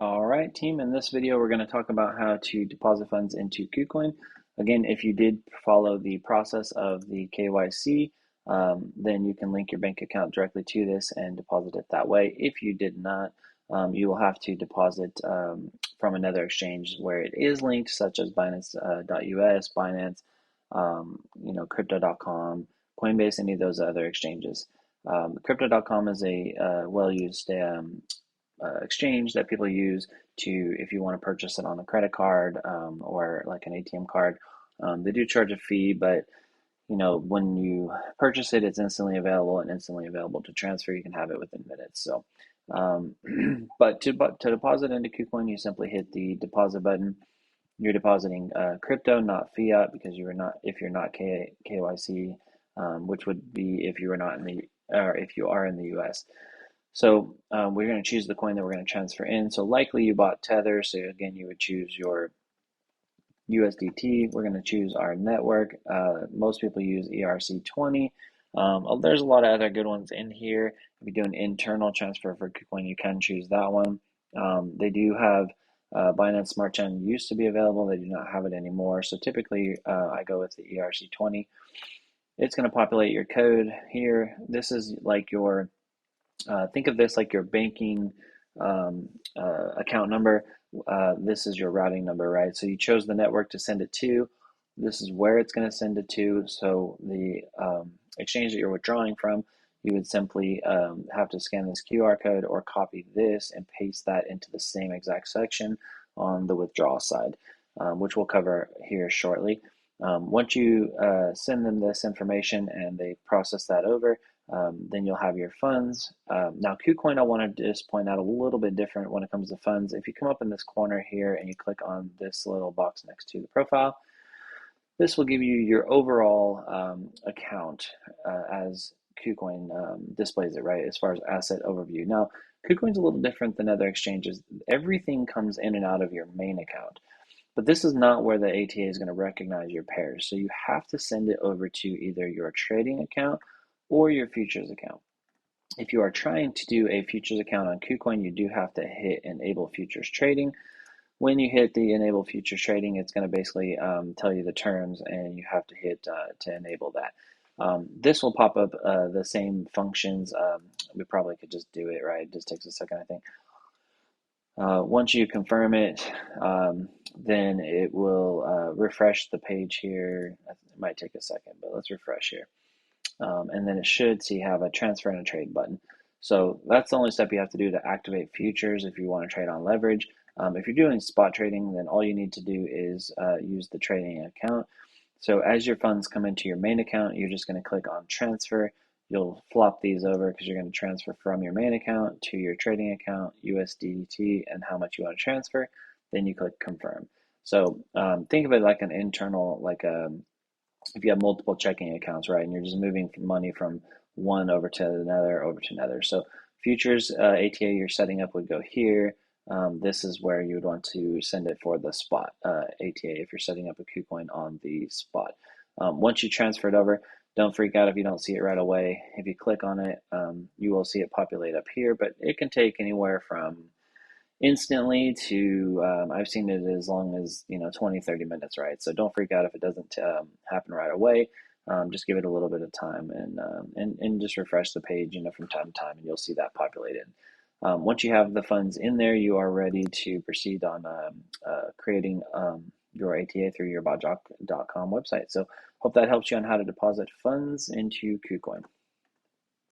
All right, team. In this video, we're going to talk about how to deposit funds into Kucoin. Again, if you did follow the process of the KYC, then you can link your bank account directly to this and deposit it that way. If you did not, you will have to deposit from another exchange where it is linked, such as Binance.us, Binance, Crypto.com, Coinbase, any of those other exchanges. Crypto.com is a well-used exchange that people use to, if you want to purchase it on a credit card or like an ATM card. They do charge a fee, but when you purchase it, it's instantly available and instantly available to transfer. You can have it within minutes. So, but to deposit into KuCoin, you simply hit the deposit button. You're depositing crypto, not fiat, because if you're not KYC, which would be if you are not in the or if you are in the U.S. So we're going to choose the coin that we're going to transfer in. So likely you bought Tether. So again, you would choose your USDT. We're going to choose our network. Most people use ERC20. There's a lot of other good ones in here. If you do an internal transfer for Kucoin, you can choose that one. They do have Binance Smart Chain used to be available. They do not have it anymore. So typically I go with the ERC20. It's going to populate your code here. This is like your think of this like your banking account number. This is your routing number, right? So you chose the network to send it to. This is where it's going to send it to. So the exchange that you're withdrawing from, you would simply have to scan this QR code or copy this and paste that into the same exact section on the withdrawal side, which we'll cover here shortly. Once you send them this information and they process that over, then you'll have your funds. Now, KuCoin, I want to just point out a little bit different when it comes to funds. If you come up in this corner here and you click on this little box next to the profile, this will give you your overall account as KuCoin displays it, right, as far as asset overview. Now, KuCoin's a little different than other exchanges. Everything comes in and out of your main account. But this is not where the ATA is going to recognize your pairs. So you have to send it over to either your trading account or your futures account. If you are trying to do a futures account on KuCoin, you do have to hit enable futures trading. When you hit the enable futures trading, it's going to basically tell you the terms, and you have to hit to enable that. This will pop up the same functions. We probably could just do it, right? It just takes a second, I think. Once you confirm it, then it will refresh the page here. It might take a second, but let's refresh here. And then it should have a transfer and a trade button. So that's the only step you have to do to activate futures if you want to trade on leverage. If you're doing spot trading, then all you need to do is use the trading account. So as your funds come into your main account, you're just going to click on transfer. You'll flop these over because you're going to transfer from your main account to your trading account, USDT, and how much you want to transfer. Then you click confirm. So think of it like an internal, like if you have multiple checking accounts, right, and you're just moving money from one over to another. So futures ATA you're setting up would go here. This is where you would want to send it for the spot ATA if you're setting up a KuCoin on the spot. Once you transfer it over, don't freak out if you don't see it right away. If you click on it, you will see it populate up here, but it can take anywhere from instantly to I've seen it as long as 20-30 minutes, right? So don't freak out if it doesn't happen right away. Just give it a little bit of time and just refresh the page from time to time, and you'll see that populated. Once you have the funds in there, you are ready to proceed on creating your ATA through your botjock.com website. So hope that helps you on how to deposit funds into KuCoin.